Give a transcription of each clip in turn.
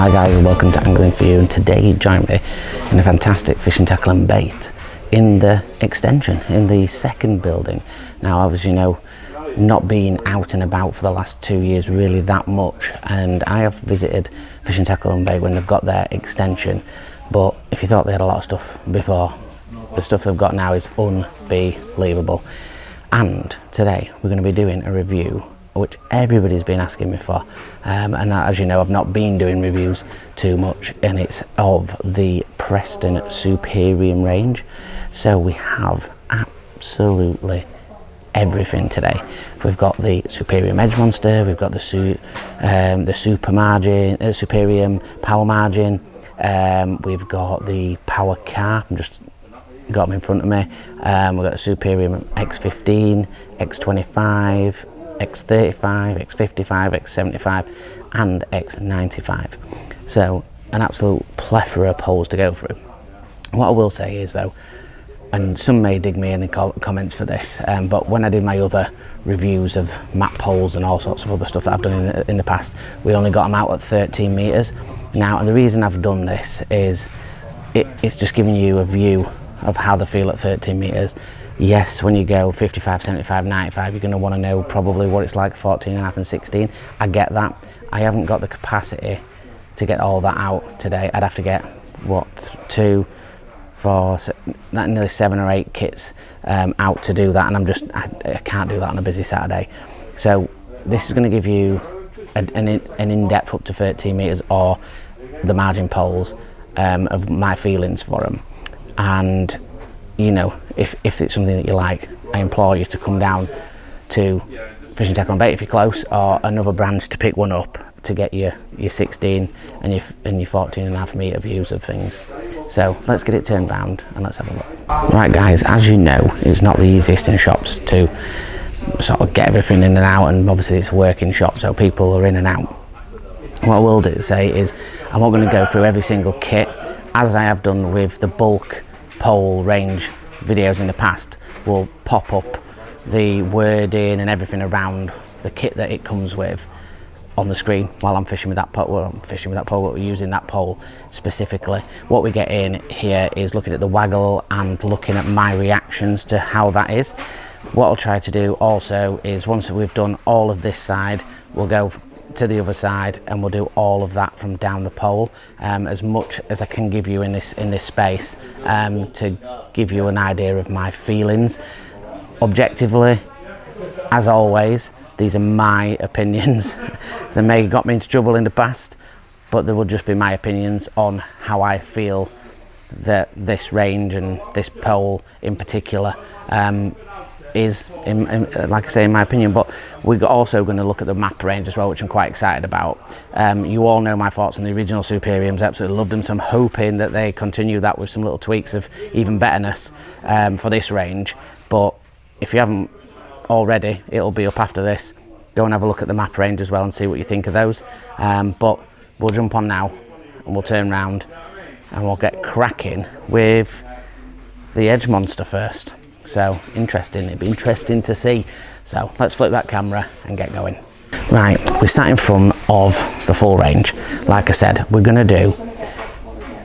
Hi guys, and welcome to Angling For You, and today you join me in a fantastic fishing tackle and bait in the extension, in the second building. Now, as you know, not being out and about for the last 2 years really that much, and I have visited fishing tackle and bait when they've got their extension, but if you thought they had a lot of stuff before, the stuff they've got now is unbelievable. And today we're going to be doing a review which everybody's been asking me for, and as you know, I've not been doing reviews too much, and it's of the Preston Superium range. So we have absolutely everything today. We've got the Superium Edge Monster, we've got the Super Margin, Superium Power Margin, we've got the Power Carp, I'm just got them in front of me. We've got the Superium X15, X25, X35, X55, X75 and X95. So an absolute plethora of poles to go through. What I will say is though, and some may dig me in the comments for this, but when I did my other reviews of map poles and all sorts of other stuff that I've done in the past, we only got them out at 13 meters. Now, and the reason I've done this is it's just giving you a view of how they feel at 13 meters. Yes, when you go 55, 75, 95, you're going to want to know probably what it's like 14 and a half and 16. I get that. I haven't got the capacity to get all that out today. I'd have to get what, 2, 4, nearly 7 or 8 kits out to do that, and I can't do that on a busy Saturday. So this is going to give you an in-depth up to 13 meters or the margin poles of my feelings for them. And you know, if it's something that you like, I implore you to come down to Fishing Tackle and Bait if you're close, or another branch to pick one up to get your 16 and your 14 and a half meter views of things. So let's get it turned round and let's have a look. Right guys, as you know, it's not the easiest in shops to sort of get everything in and out, and obviously it's a working shop, so people are in and out. What I will say is I'm not going to go through every single kit, as I have done with the bulk pole range videos in the past. We'll pop up the wording and everything around the kit that it comes with on the screen while I'm fishing with that pole. Well, I'm fishing with that pole, but we're using that pole specifically. What we get in here is looking at the waggle and looking at my reactions to how that is. What I'll try to do also is, once we've done all of this side, we'll go to the other side and we'll do all of that from down the pole, as much as I can give you in this space, to give you an idea of my feelings. Objectively, as always, these are my opinions. They may have got me into trouble in the past, but they will just be my opinions on how I feel that this range and this pole in particular is, like I say, in my opinion. But we're also going to look at the map range as well, which I'm quite excited about. You all know my thoughts on the original Superiums. Absolutely loved them, so I'm hoping that they continue that with some little tweaks of even betterness for this range. But if you haven't already, it'll be up after this. Go and have a look at the map range as well and see what you think of those. But we'll jump on now and we'll turn round and we'll get cracking with the Edge Monster first. So interesting, it'd be interesting to see. So let's flip that camera and get going. Right, we're sat in front of the full range. Like I said, we're going to do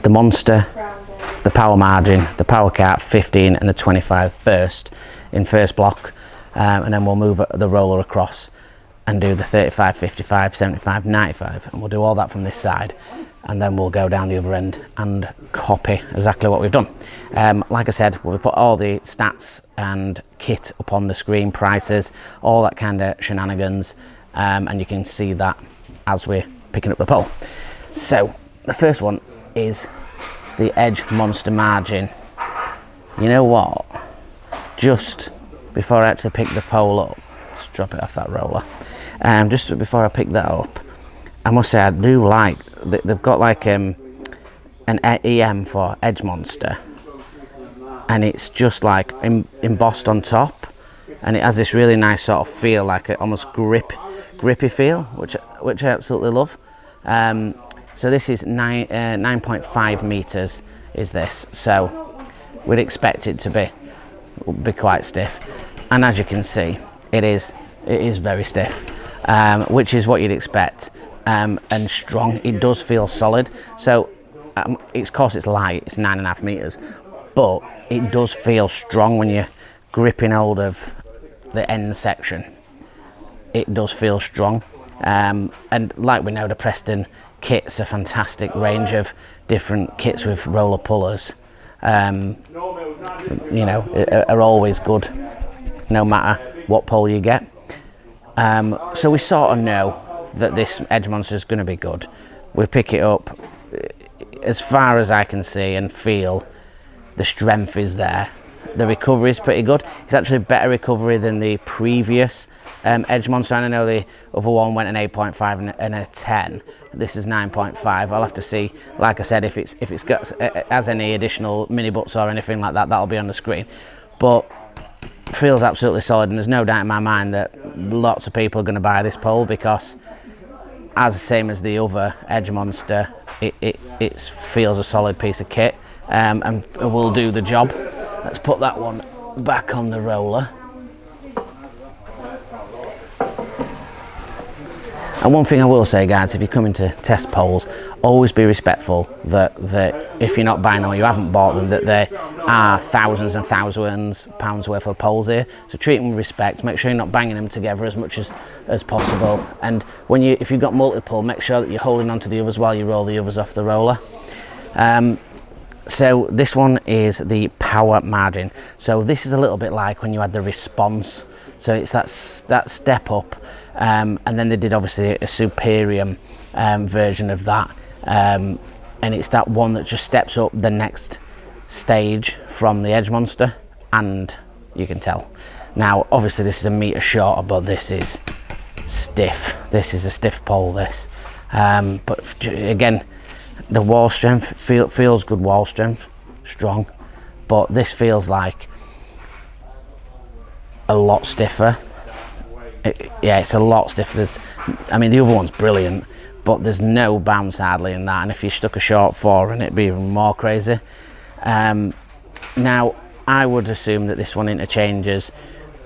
the Monster, the Power Margin, the Power Carp 15 and the 25 first, in first block, and then we'll move the roller across and do the 35, 55, 75, 95, and we'll do all that from this side, and then we'll go down the other end and copy exactly what we've done. Like I said, we'll put all the stats and kit up on the screen, prices, all that kind of shenanigans, and you can see that as we're picking up the pole. So the first one is the Edge Monster Margin. You know what, just before I actually pick the pole up, let's drop it off that roller, just before I pick that up, I must say I do like, they've got like an EM for Edge Monster, and it's just like embossed on top, and it has this really nice sort of feel, like a almost grippy feel, which I absolutely love. So this is 9.5 meters is this, so we'd expect it to be quite stiff, and as you can see, it is very stiff, which is what you'd expect. and strong. It does feel solid. So it's, of course it's light, it's 9.5 meters, but it does feel strong when you're gripping hold of the end section. It does feel strong. And like we know, the Preston kit's a fantastic range of different kits with roller pullers. You know, are always good, no matter what pole you get. So we sort of know that this Edge Monster is going to be good. We pick it up, as far as I can see and feel, the strength is there. The recovery is pretty good. It's actually better recovery than the previous Edge Monster. And I know the other one went an 8.5 and a 10. This is 9.5. I'll have to see, like I said, if it's got has any additional mini butts or anything like that. That'll be on the screen. But feels absolutely solid, and there's no doubt in my mind that lots of people are going to buy this pole, because as same as the other Edge Monster, it feels a solid piece of kit, and will do the job. Let's put that one back on the roller. And one thing I will say, guys, if you're coming to test poles, always be respectful that if you're not buying or you haven't bought them, that there are thousands and thousands of pounds worth of poles here. So treat them with respect. Make sure you're not banging them together as much as possible. And if you've got multiple, make sure that you're holding onto the others while you roll the others off the roller. So this one is the power margin. So this is a little bit like when you had the response. So it's that step up, and then they did obviously a Superium version of that, and it's that one that just steps up the next stage from the Edge Monster, and you can tell. Now obviously this is a metre shorter, but this is stiff. This is a stiff pole, this. But again, the wall strength feels good, wall strength, strong, but this feels like a lot stiffer. Yeah, it's a lot stiffer. I mean, the other one's brilliant, but there's no bounce hardly in that, and if you stuck a short 4 in, it'd be even more crazy. Now I would assume that this one interchanges.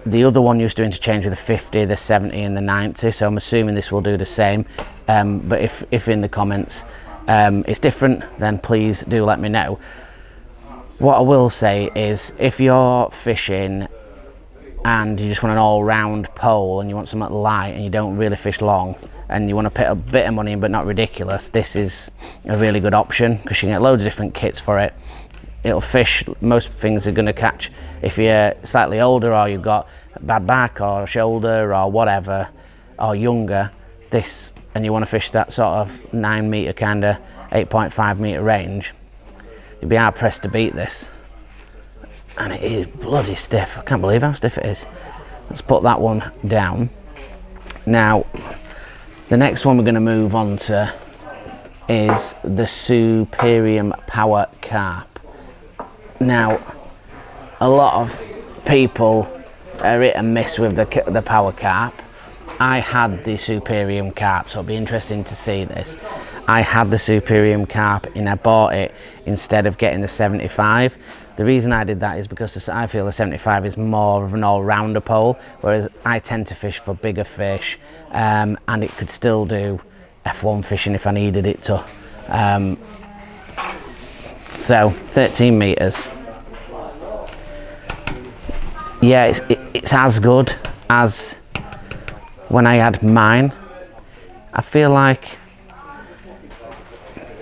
The other one used to interchange with the 50, the 70 and the 90, so I'm assuming this will do the same. But if in the comments it's different, then please do let me know. What I will say is, if you're fishing and you just want an all-round pole and you want something light and you don't really fish long and you want to put a bit of money in but not ridiculous, this is a really good option, because you can get loads of different kits for it. It'll fish most things are going to catch. If you're slightly older, or you've got a bad back or shoulder or whatever, or younger, this, and you want to fish that sort of 9 metre kind of 8.5 metre range, you'd be hard pressed to beat this. And it is bloody stiff. I can't believe how stiff it is. Let's put that one down. Now the next one we're going to move on to is the Superium Power Carp. Now a lot of people are hit and miss with the Power Carp. I had the Superium Carp, so it'll be interesting to see this. I had the Superium Carp and I bought it instead of getting the 75. The reason I did that is because I feel the 75 is more of an all-rounder pole, whereas I tend to fish for bigger fish, and it could still do F1 fishing if I needed it to. So 13 metres. Yeah, it's as good as when I had mine. I feel like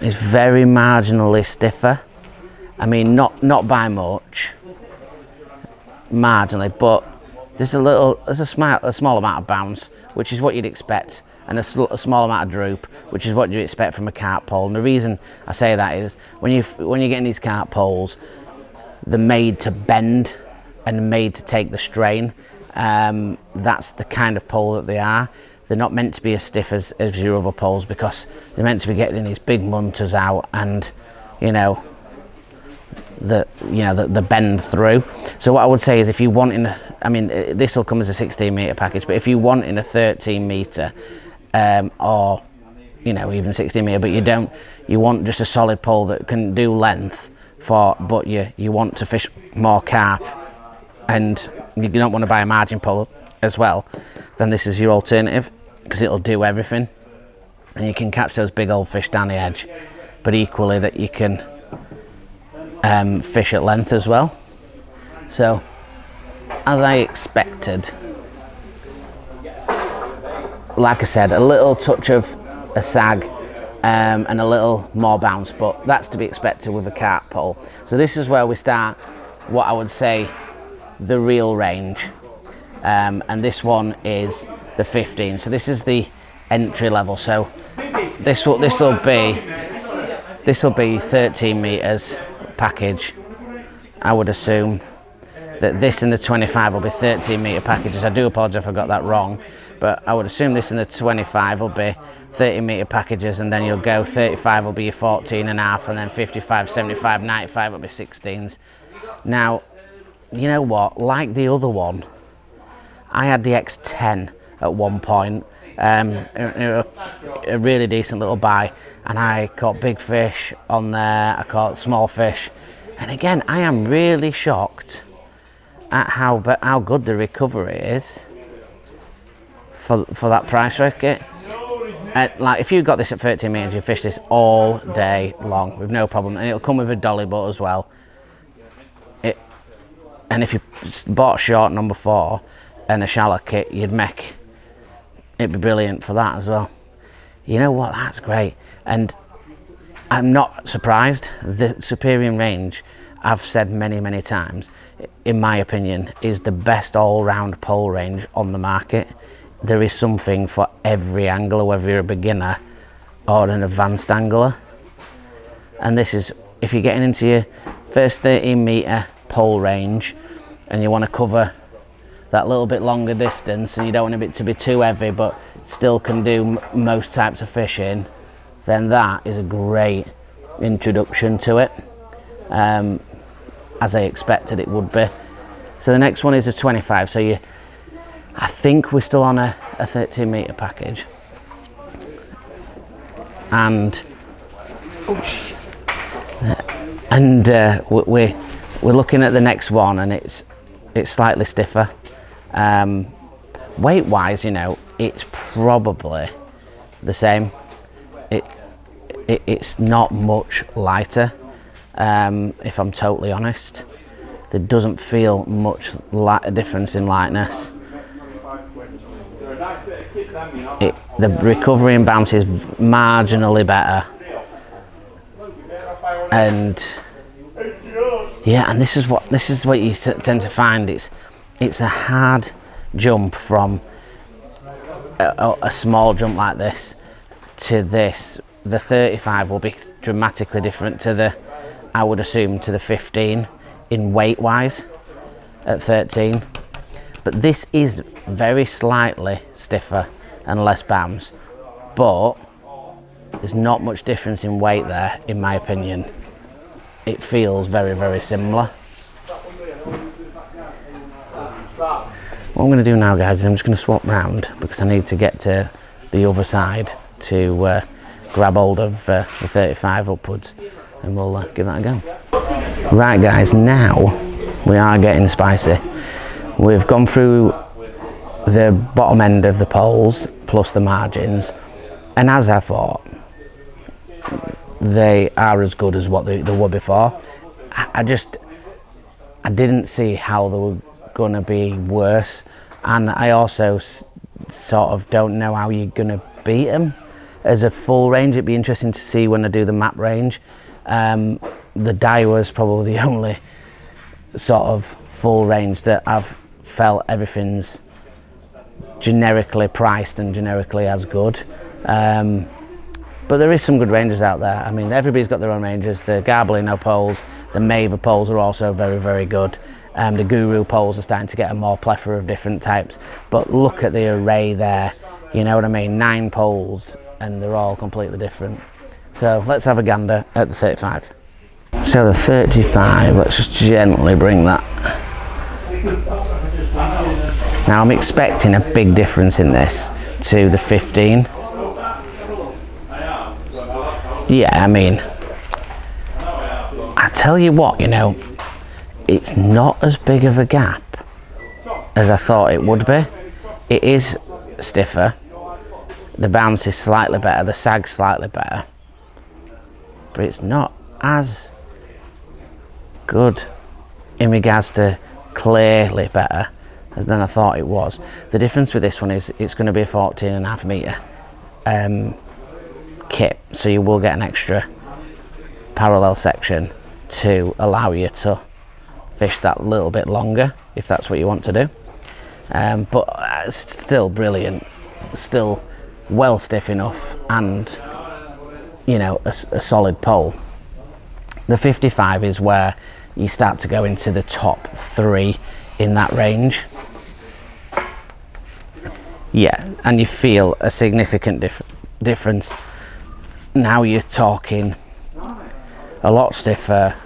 it's very marginally stiffer. I mean, not by much, marginally, but there's a small amount of bounce, which is what you'd expect, and a small amount of droop, which is what you expect from a carp pole. And the reason I say that is when you're getting these carp poles, they're made to bend and made to take the strain. That's the kind of pole that they are. They're not meant to be as stiff as your other poles, because they're meant to be getting these big munters out, and the bend through. So what I would say is, if you want I mean, this will come as a 16 metre package, but if you want in a 13 metre or even 16 metre, but you want just a solid pole that can do length but you want to fish more carp, and you don't want to buy a margin pole as well, then this is your alternative, because it'll do everything. and you can catch those big old fish down the edge, but equally that you can fish at length as well. So as I expected, like I said, a little touch of a sag and a little more bounce, but that's to be expected with a carp pole. So this is where we start what I would say the real range, and this one is the 15. So this is the entry level. So this will be 13 meters package. I would assume that this and the 25 will be 13 meter packages. I do apologize if I got that wrong, but I would assume this and the 25 will be 30 meter packages, and then you'll go 35 will be your 14 and a half, and then 55, 75, 95 will be 16s. Now, you know what, like the other one, I had the X10 at one point, a really decent little buy, and I caught big fish on there, I caught small fish, and again, I am really shocked at how good the recovery is for that price bracket. Like if you got this at 13 meters, you fish this all day long with no problem, and it'll come with a dolly boat as well. And if you bought short number 4 and a shallow kit, it'd be brilliant for that as well. You know what, that's great. And I'm not surprised. The Superium range, I've said many times, in my opinion, is the best all-round pole range on the market. There is something for every angler, whether you're a beginner or an advanced angler. And this is, if you're getting into your first 13 meter pole range and you want to cover that little bit longer distance and you don't want it to be too heavy but still can do most types of fishing, then that is a great introduction to it, as I expected it would be. So the next one is a 25. So I think we're still on a 13 meter package, and we're looking at the next one, and it's slightly stiffer. Weight wise, you know, it's probably the same. It's not much lighter, if I'm totally honest. There doesn't feel much difference in lightness. The recovery and bounce is marginally better, and yeah, and this is what you tend to find. It's a hard jump from a small jump like this to this. The 35 will be dramatically different to I would assume, to the 15 in weight wise at 13. But this is very slightly stiffer and less bounce, but there's not much difference in weight there, in my opinion. It feels very similar. What I'm going to do now, guys, is I'm just going to swap round because I need to get to the other side to grab hold of the 35 upwards, and we'll give that a go. Right, guys, now we are getting spicy. We've gone through the bottom end of the poles plus the margins, and as I thought, they are as good as what they were before. I didn't see how they were going to be worse, and I also sort of don't know how you're going to beat them as a full range. It'd be interesting to see when I do the map range. The Dura is probably the only sort of full range that I've felt everything's generically priced and generically as good. But there is some good ranges out there. I mean, everybody's got their own ranges. The Garbolino poles, the Maver poles are also very good. The Guru poles are starting to get a more plethora of different types. But look at the array there, you know what I mean? 9 poles, and they're all completely different. So let's have a gander at the 35. So the 35, let's just gently bring that. Now I'm expecting a big difference in this to the 15. Yeah, I mean, I tell you what, you know, it's not as big of a gap as I thought it would be. It is stiffer, The bounce is slightly better, the sag's slightly better, but it's not as good in regards to clearly better as than I thought it was. The difference with this one is it's going to be a 14.5 metre kit, so you will get an extra parallel section to allow you to fish that little bit longer if that's what you want to do. But it's still brilliant, still well stiff enough, and you know, a solid pole. The 55 is where you start to go into the top 3 in that range. Yeah, and you feel a significant difference. Now you're talking a lot stiffer,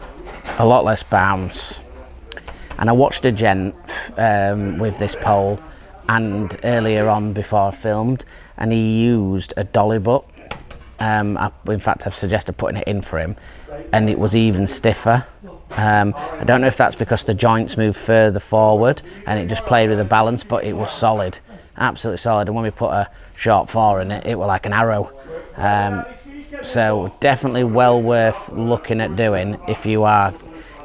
a lot less bounce. And I watched a gent with this pole, and earlier on before I filmed, and he used a dolly butt. In fact, I've suggested putting it in for him, and it was even stiffer. I don't know if that's because the joints moved further forward and it just played with the balance, but it was solid, absolutely solid. And when we put a short 4 in it, it was like an arrow. So definitely well worth looking at doing if you are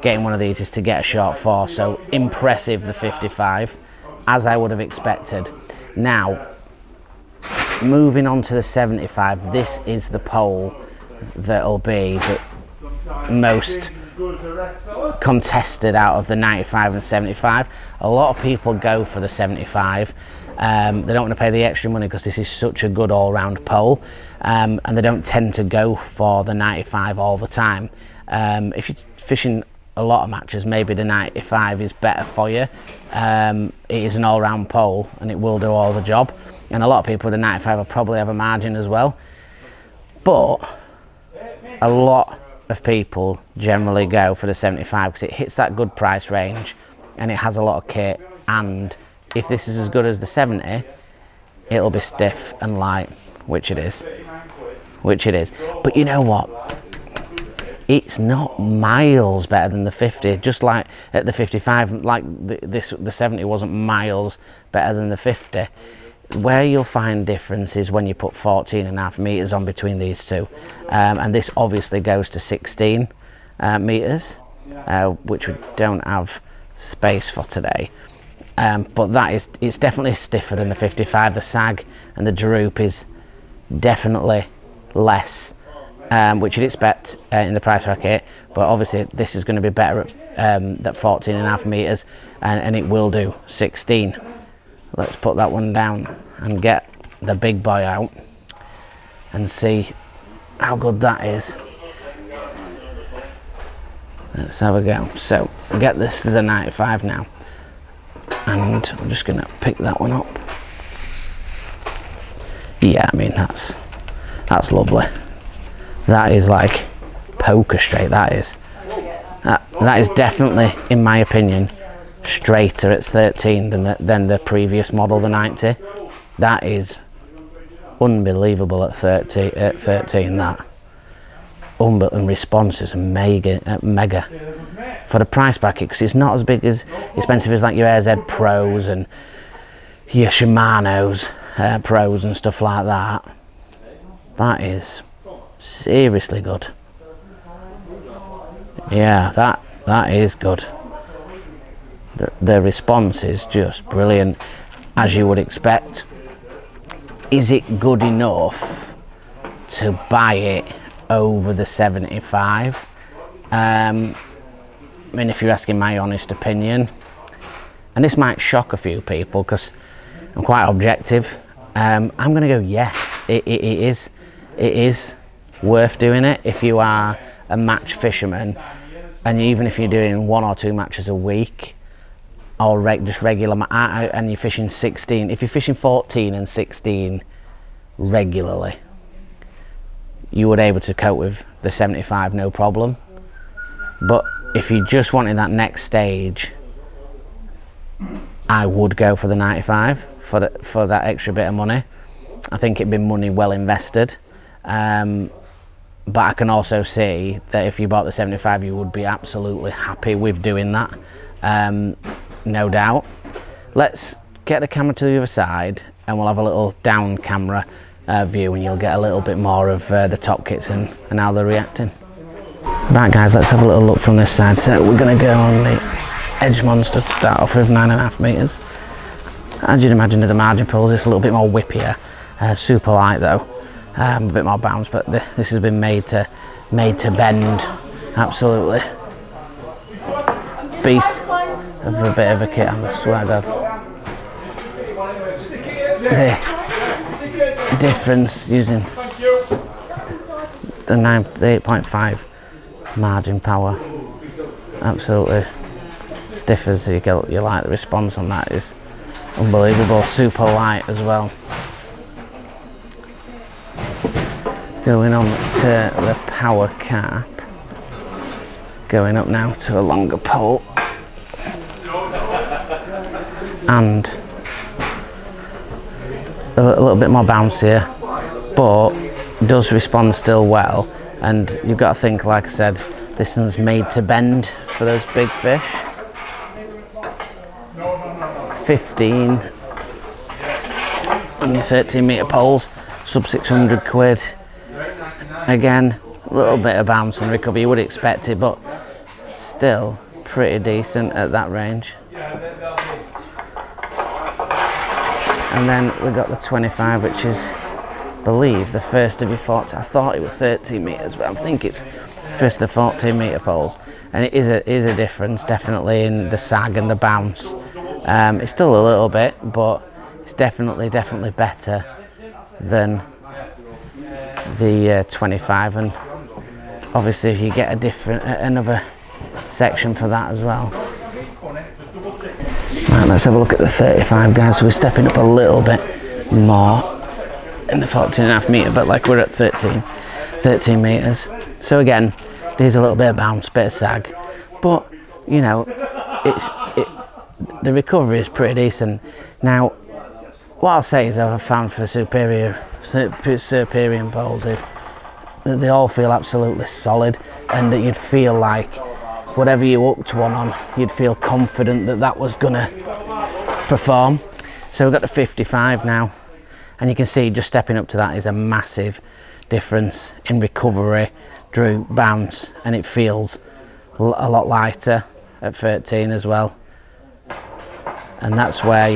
getting one of these, is to get a short 4. So impressive, the 55, as I would have expected. Now, moving on to the 75, this is the pole that'll be the most contested out of the 95 and 75. A lot of people go for the 75. They don't want to pay the extra money because this is such a good all-round pole, and they don't tend to go for the 95 all the time. If you're fishing a lot of matches, maybe the 95 is better for you. It is an all-round pole and it will do all the job, and a lot of people with the 95 will probably have a margin as well, but a lot of people generally go for the 75 because it hits that good price range and it has a lot of kit. And if this is as good as the 70, it'll be stiff and light, which it is, but you know what, it's not miles better than the 50. Just like at the 55, like the 70 wasn't miles better than the 50. Where you'll find difference is when you put 14.5 meters on between these two, and this obviously goes to 16 meters, which we don't have space for today. But it's definitely stiffer than the 55. The sag and the droop is definitely less, which you'd expect in the price bracket, but obviously this is going to be better at that 14.5 meters, and it will do 16. Let's put that one down and get the big boy out and see how good that is. Let's have a go. So get this as a 95 now, and I'm just going to pick that one up. Yeah, I mean that's lovely. That is like poker straight. That is definitely, in my opinion, straighter at 13 than the previous model, the 90. That is unbelievable at 13. That and response is mega for the price bracket, because it's not as big as expensive as like your AZ Pros and your Shimano's Pros and stuff like that. That is seriously good. Yeah, that is good. The response is just brilliant, as you would expect. Is it good enough to buy it over the 75? I mean, if you're asking my honest opinion, and this might shock a few people because I'm quite objective, I'm going to go yes. It is worth doing it if you are a match fisherman, and even if you're doing 1 or 2 matches a week, or just regular, and you're fishing 16. If you're fishing 14 and 16 regularly, you would able to cope with the 75 no problem. But if you just wanted that next stage, I would go for the 95 for that extra bit of money. I think it'd be money well invested. But I can also see that if you bought the 75, you would be absolutely happy with doing that. No doubt. Let's get the camera to the other side and we'll have a little down camera view, and you'll get a little bit more of the top kits and how they're reacting. Right guys, let's have a little look from this side. So we're going to go on the Edge Monster to start off with, 9.5 metres. As you'd imagine with the margin poles, it's a little bit more whippier, super light though, a bit more bounce, but this has been made to bend. Absolutely beast of a bit of a kit, I swear God. The difference using the 8.5 margin power, absolutely stiff as you like. The response on that is unbelievable, super light as well. Going on to the power cap, going up now to a longer pole, and a little bit more bounce here, but does respond still well. And you've got to think, like I said, this one's made to bend for those big fish. 15 and 13 metre poles, sub 600 quid. Again, a little bit of bounce and recovery, you would expect it, but still pretty decent at that range. And then we've got the 25, which is, I believe, the first of your 14. I thought it was 13 metres, but I think it's first of the 14 metre poles. And it is a difference, definitely, in the sag and the bounce. It's still a little bit, but it's definitely better than the 25. And obviously, if you get another section for that as well. Right, let's have a look at the 35, guys. So we're stepping up a little bit more in the 14.5 metre, but like we're at 13 metres. So again, there's a little bit of bounce, bit of sag, but you know, the recovery is pretty decent. Now, what I'll say is I've found for Superium poles is that they all feel absolutely solid, and that you'd feel like whatever you hooked one on, you'd feel confident that that was gonna perform. So we've got the 55 now, and you can see just stepping up to that is a massive difference in recovery, droop, bounce, and it feels a lot lighter at 13 as well. And that's where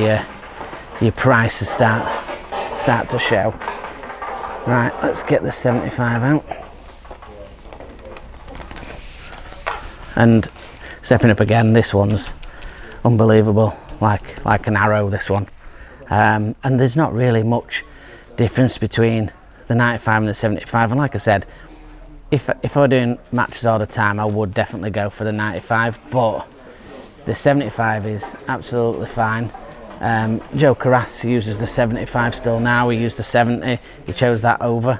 your prices start to show. Right, let's get the 75 out. And stepping up again, this one's unbelievable, like an arrow, this one. And there's not really much difference between the 95 and the 75. And like I said, if I were doing matches all the time, I would definitely go for the 95, but the 75 is absolutely fine. Joe Carras uses the 75 still now. He used the 70, he chose that over.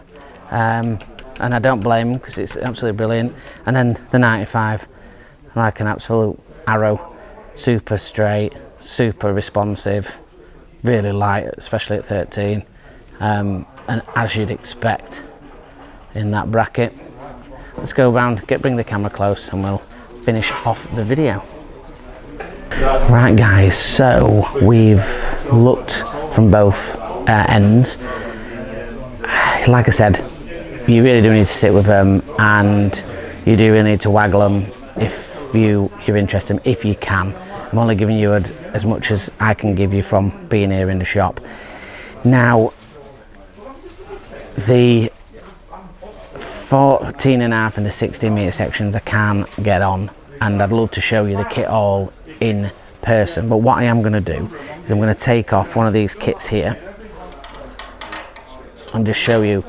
And I don't blame him, because it's absolutely brilliant. And then the 95, like an absolute arrow, super straight, super responsive, really light, especially at 13, and as you'd expect in that bracket. Let's go around, bring the camera close, and we'll finish off the video. Right guys, so we've looked from both ends. Like I said, you really do need to sit with them, and you do really need to waggle them if you're interested, if you can. I'm only giving you as much as I can give you from being here in the shop. Now, the 14.5 and the 16 metre sections I can get on, and I'd love to show you the kit all in person, but what I am going to do is I'm going to take off one of these kits here and just show you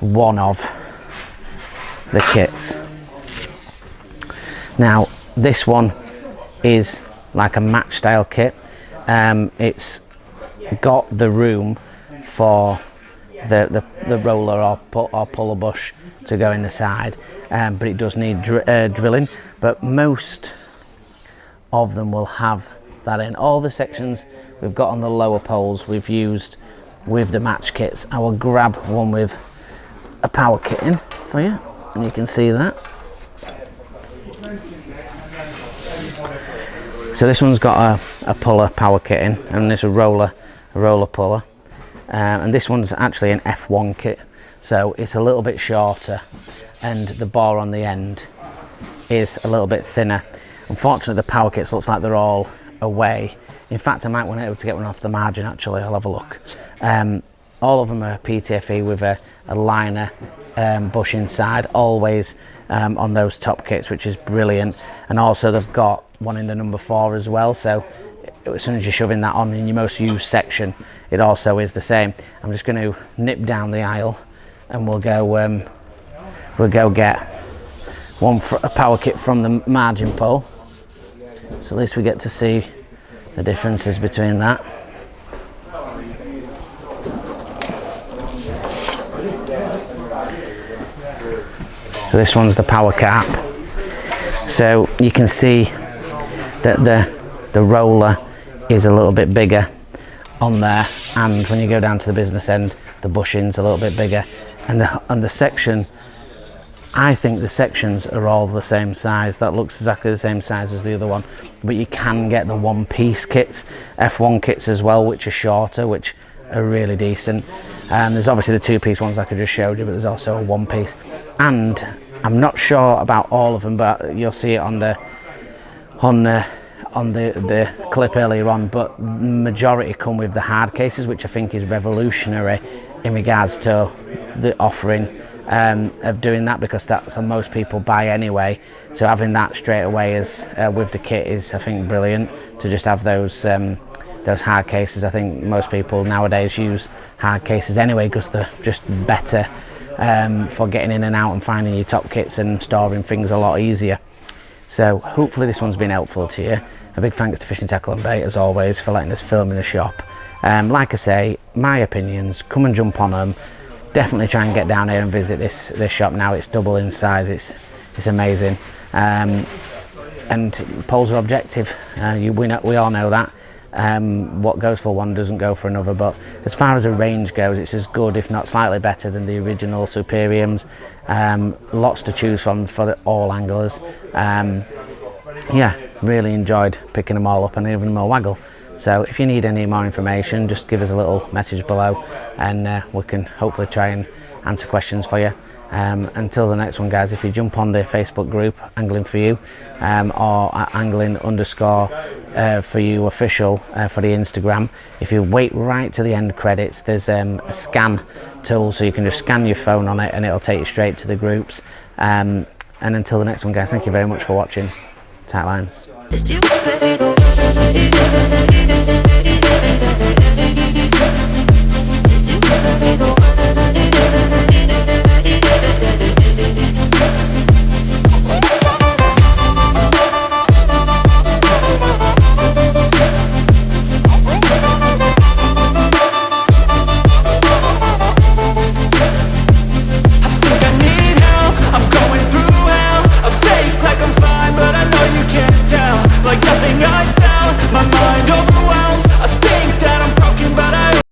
one of the kits. Now, this one is like a match style kit. It's got the room for the roller or puller bush to go in the side, but it does need drilling. But most of them will have that in. All the sections we've got on the lower poles we've used with the match kits. I will grab one with a power kit in for you, and you can see that. So this one's got a puller power kit in, and there's a roller puller. and this one's actually an F1 kit, so it's a little bit shorter and the bore on the end is a little bit thinner. Unfortunately, the power kits looks like they're all away. In fact, I might want to get one off the margin actually. I'll have a look. All of them are PTFE with a liner bush inside, always on those top kits, which is brilliant. And also they've got one in the number 4 as well, so as soon as you're shoving that on in your most used section, it also is the same. I'm just going to nip down the aisle and we'll go get one for a power kit from the margin pole, so at least we get to see the differences between that. So this one's the power cap, so you can see that the roller is a little bit bigger on there, and when you go down to the business end, the bushing's a little bit bigger, and the section, I think the sections are all the same size. That looks exactly the same size as the other one, but you can get the one-piece kits, F1 kits as well, which are shorter, which are really decent. There's obviously the 2-piece ones like I just showed you, but there's also a 1-piece, and I'm not sure about all of them, but you'll see it on the clip earlier on, but majority come with the hard cases, which I think is revolutionary in regards to the offering of doing that, because that's what most people buy anyway. So having that straight away as with the kit is, I think, brilliant. To just have those hard cases, I think most people nowadays use hard cases anyway because they're just better for getting in and out and finding your top kits and storing things a lot easier. So hopefully this one's been helpful to you. A big thanks to Fishing Tackle and Bait as always for letting us film in the shop. Like I say, my opinions, come and jump on them. Definitely try and get down here and visit this shop now. It's double in size. It's amazing. And poles are objective. We all know that. What goes for one doesn't go for another, but as far as a range goes, it's as good, if not slightly better, than the original Superiums. Lots to choose from for all anglers. Yeah, really enjoyed picking them all up and giving them a waggle. So if you need any more information, just give us a little message below and we can hopefully try and answer questions for you. Until the next one, guys, if you jump on the Facebook group Angling For You or at angling_for you official for the Instagram, if you wait right to the end credits, there's a scan tool, so you can just scan your phone on it and it'll take you straight to the groups. And until the next one, guys, thank you very much for watching. Tight lines.